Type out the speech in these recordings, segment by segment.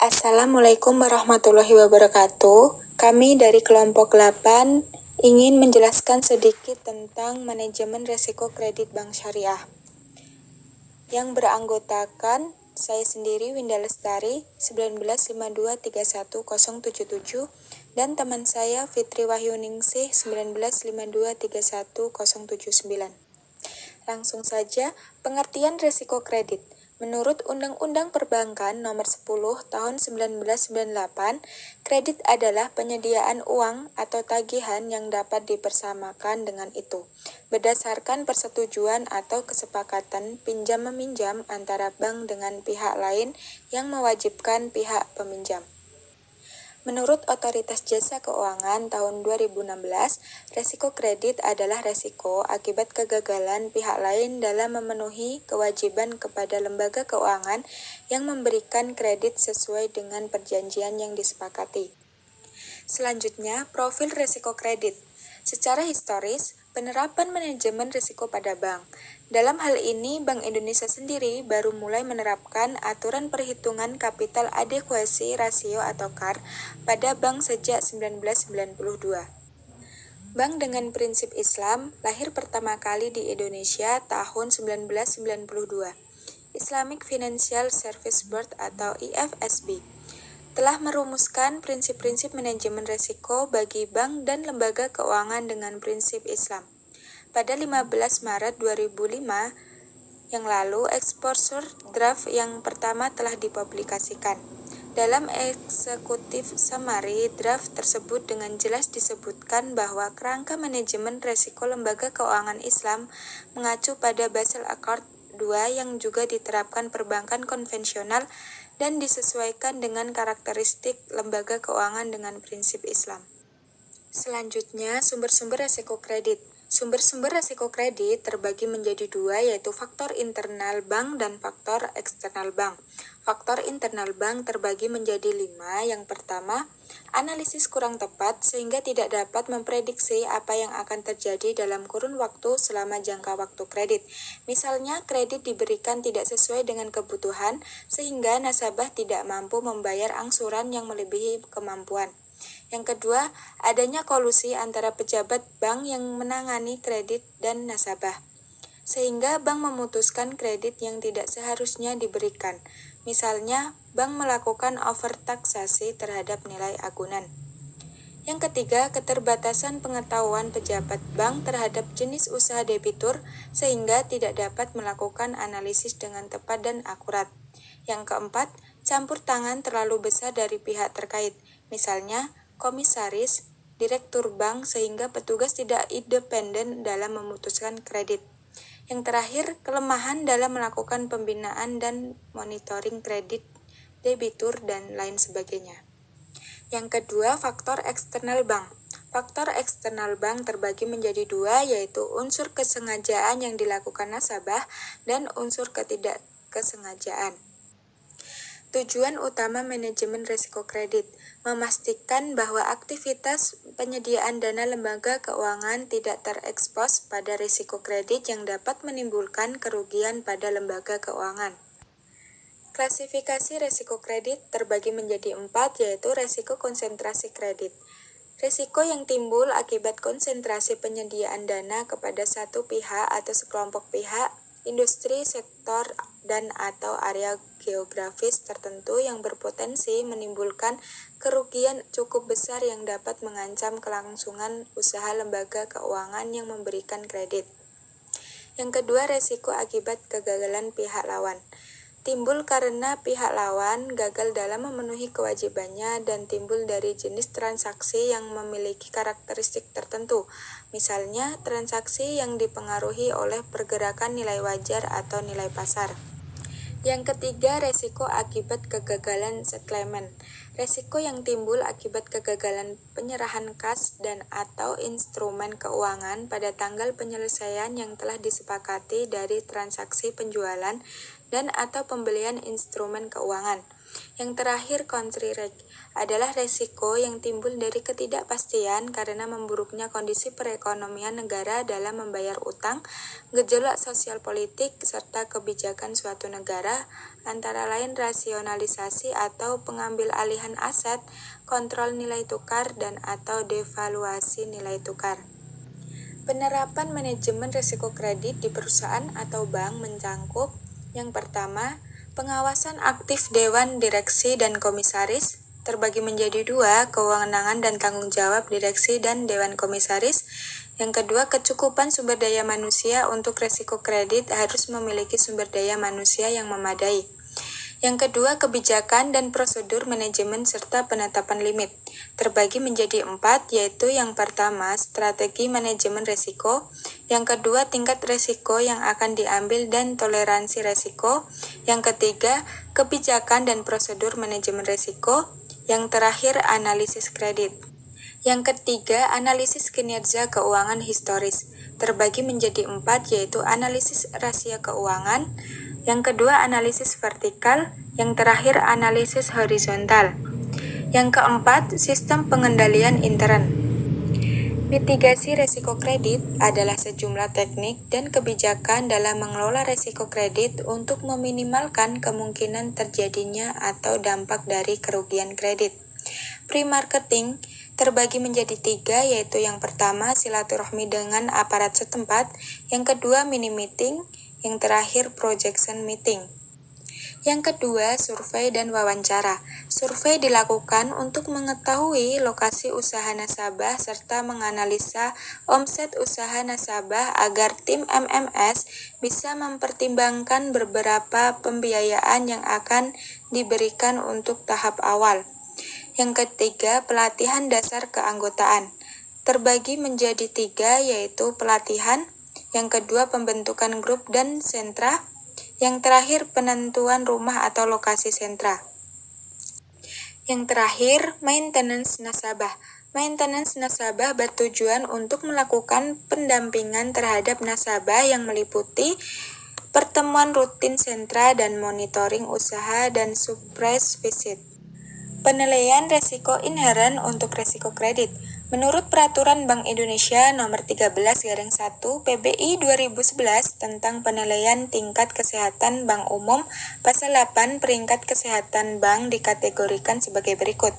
Assalamualaikum warahmatullahi wabarakatuh. Kami dari kelompok 8 ingin menjelaskan sedikit tentang manajemen risiko kredit bank syariah. Yang beranggotakan saya sendiri Winda Lestari 1952310077 dan teman saya Fitri Wahyuningsih 1952310079. Langsung saja, pengertian risiko kredit. Menurut Undang-Undang Perbankan Nomor 10 Tahun 1998, kredit adalah penyediaan uang atau tagihan yang dapat dipersamakan dengan itu, berdasarkan persetujuan atau kesepakatan pinjam-meminjam antara bank dengan pihak lain yang mewajibkan pihak peminjam. Menurut Otoritas Jasa Keuangan tahun 2016, resiko kredit adalah resiko akibat kegagalan pihak lain dalam memenuhi kewajiban kepada lembaga keuangan yang memberikan kredit sesuai dengan perjanjian yang disepakati. Selanjutnya, profil risiko kredit. Secara historis, penerapan manajemen risiko pada bank. Dalam hal ini, Bank Indonesia sendiri baru mulai menerapkan aturan perhitungan kapital adekuasi rasio atau CAR pada bank sejak 1992. Bank dengan prinsip Islam lahir pertama kali di Indonesia tahun 1992. Islamic Financial Service Board atau IFSB telah merumuskan prinsip-prinsip manajemen risiko bagi bank dan lembaga keuangan dengan prinsip Islam. Pada 15 Maret 2005 yang lalu, exposure draft yang pertama telah dipublikasikan. Dalam eksekutif summary draft tersebut dengan jelas disebutkan bahwa kerangka manajemen risiko lembaga keuangan Islam mengacu pada Basel Accord 2 yang juga diterapkan perbankan konvensional dan disesuaikan dengan karakteristik lembaga keuangan dengan prinsip Islam. Selanjutnya, sumber-sumber risiko kredit. Sumber-sumber risiko kredit terbagi menjadi dua, yaitu faktor internal bank dan faktor eksternal bank. Faktor internal bank terbagi menjadi 5. Yang pertama, analisis kurang tepat sehingga tidak dapat memprediksi apa yang akan terjadi dalam kurun waktu selama jangka waktu kredit. Misalnya, kredit diberikan tidak sesuai dengan kebutuhan sehingga nasabah tidak mampu membayar angsuran yang melebihi kemampuan. Yang kedua, adanya kolusi antara pejabat bank yang menangani kredit dan nasabah, sehingga bank memutuskan kredit yang tidak seharusnya diberikan. Misalnya, bank melakukan overtaksasi terhadap nilai agunan. Yang ketiga, keterbatasan pengetahuan pejabat bank terhadap jenis usaha debitur sehingga tidak dapat melakukan analisis dengan tepat dan akurat. Yang keempat, campur tangan terlalu besar dari pihak terkait, misalnya komisaris, direktur bank sehingga petugas tidak independen dalam memutuskan kredit. Yang terakhir, kelemahan dalam melakukan pembinaan dan monitoring kredit, debitur, dan lain sebagainya. Yang kedua, faktor eksternal bank. Faktor eksternal bank terbagi menjadi dua, yaitu unsur kesengajaan yang dilakukan nasabah dan unsur ketidakkesengajaan. Tujuan utama manajemen risiko kredit, memastikan bahwa aktivitas penyediaan dana lembaga keuangan tidak terekspos pada risiko kredit yang dapat menimbulkan kerugian pada lembaga keuangan. Klasifikasi risiko kredit terbagi menjadi 4, yaitu risiko konsentrasi kredit. Risiko yang timbul akibat konsentrasi penyediaan dana kepada satu pihak atau sekelompok pihak, industri, sektor, dan atau area geografis tertentu yang berpotensi menimbulkan kerugian cukup besar yang dapat mengancam kelangsungan usaha lembaga keuangan yang memberikan kredit. Yang kedua, risiko akibat kegagalan pihak lawan. Timbul karena pihak lawan gagal dalam memenuhi kewajibannya dan timbul dari jenis transaksi yang memiliki karakteristik tertentu, misalnya transaksi yang dipengaruhi oleh pergerakan nilai wajar atau nilai pasar. Yang ketiga, resiko akibat kegagalan settlement. Resiko yang timbul akibat kegagalan penyerahan kas dan atau instrumen keuangan pada tanggal penyelesaian yang telah disepakati dari transaksi penjualan dan atau pembelian instrumen keuangan. Yang terakhir, country risk adalah resiko yang timbul dari ketidakpastian karena memburuknya kondisi perekonomian negara dalam membayar utang, gejolak sosial politik, serta kebijakan suatu negara, antara lain rasionalisasi atau pengambil alihan aset, kontrol nilai tukar, dan atau devaluasi nilai tukar. Penerapan manajemen risiko kredit di perusahaan atau bank mencangkup yang pertama, pengawasan aktif Dewan Direksi dan Komisaris, terbagi menjadi dua, kewenangan dan tanggung jawab direksi dan Dewan Komisaris. Yang kedua, kecukupan sumber daya manusia untuk risiko kredit harus memiliki sumber daya manusia yang memadai. Yang kedua, kebijakan dan prosedur manajemen serta penetapan limit, terbagi menjadi 4, yaitu yang pertama, strategi manajemen risiko, yang kedua, tingkat risiko yang akan diambil dan toleransi risiko, yang ketiga, kebijakan dan prosedur manajemen risiko, yang terakhir, analisis kredit. Yang ketiga, analisis kinerja keuangan historis, terbagi menjadi 4, yaitu analisis rasio keuangan, yang kedua, analisis vertikal, yang terakhir, analisis horizontal. Yang keempat, sistem pengendalian intern. Mitigasi risiko kredit adalah sejumlah teknik dan kebijakan dalam mengelola risiko kredit untuk meminimalkan kemungkinan terjadinya atau dampak dari kerugian kredit. Pre-marketing terbagi menjadi 3, yaitu yang pertama, silaturahmi dengan aparat setempat, yang kedua, mini meeting, yang terakhir, projection meeting. Yang kedua, survei dan wawancara. Survei dilakukan untuk mengetahui lokasi usaha nasabah serta menganalisa omset usaha nasabah agar tim MMS bisa mempertimbangkan beberapa pembiayaan yang akan diberikan untuk tahap awal. Yang ketiga, pelatihan dasar keanggotaan. Terbagi menjadi 3, yaitu pelatihan, yang kedua, pembentukan grup dan sentra, yang terakhir, penentuan rumah atau lokasi sentra. Yang terakhir, maintenance nasabah. Maintenance nasabah bertujuan untuk melakukan pendampingan terhadap nasabah yang meliputi pertemuan rutin sentra dan monitoring usaha dan surprise visit. Penilaian risiko inheren untuk risiko kredit. Menurut Peraturan Bank Indonesia Nomor 13/1 PBI 2011 tentang penilaian tingkat kesehatan bank umum, Pasal 8 peringkat kesehatan bank dikategorikan sebagai berikut,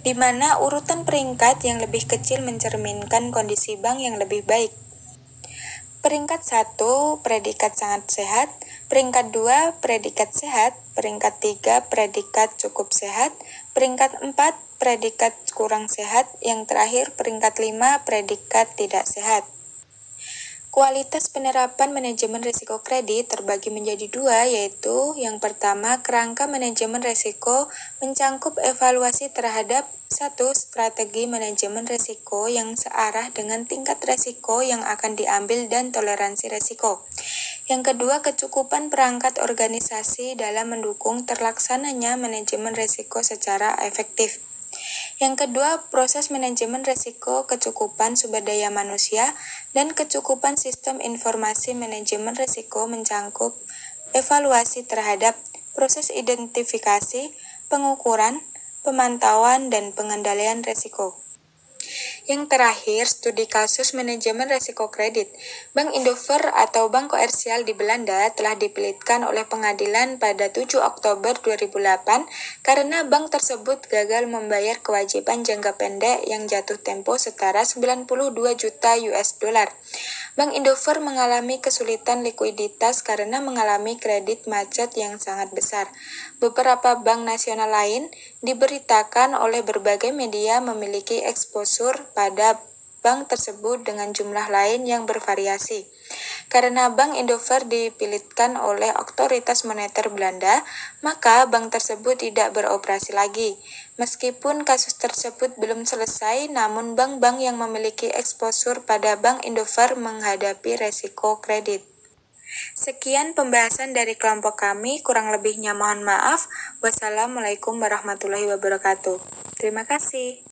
di mana urutan peringkat yang lebih kecil mencerminkan kondisi bank yang lebih baik. Peringkat 1, predikat sangat sehat. Peringkat 2, predikat sehat. Peringkat 3, predikat cukup sehat. Peringkat 4, predikat kurang sehat. Yang terakhir, peringkat 5, predikat tidak sehat. Kualitas penerapan manajemen risiko kredit terbagi menjadi 2, yaitu yang pertama, kerangka manajemen risiko mencangkup evaluasi terhadap 1. Strategi manajemen risiko yang searah dengan tingkat risiko yang akan diambil dan toleransi risiko. Yang kedua, kecukupan perangkat organisasi dalam mendukung terlaksananya manajemen risiko secara efektif. Yang kedua, proses manajemen risiko, kecukupan sumber daya manusia, dan kecukupan sistem informasi manajemen risiko mencangkup evaluasi terhadap proses identifikasi, pengukuran, pemantauan, dan pengendalian risiko. Yang terakhir, studi kasus manajemen risiko kredit. Bank Indover atau bank komersial di Belanda telah dipelitkan oleh pengadilan pada 7 Oktober 2008 karena bank tersebut gagal membayar kewajiban jangka pendek yang jatuh tempo setara 92 juta US dollar. Bank Indover mengalami kesulitan likuiditas karena mengalami kredit macet yang sangat besar. Beberapa bank nasional lain diberitakan oleh berbagai media memiliki eksposur pada bank tersebut dengan jumlah lain yang bervariasi. Karena Bank Indover dipilitkan oleh otoritas moneter Belanda, maka bank tersebut tidak beroperasi lagi. Meskipun kasus tersebut belum selesai, namun bank-bank yang memiliki eksposur pada Bank Indover menghadapi resiko kredit. Sekian pembahasan dari kelompok kami, kurang lebihnya mohon maaf. Wassalamualaikum warahmatullahi wabarakatuh. Terima kasih.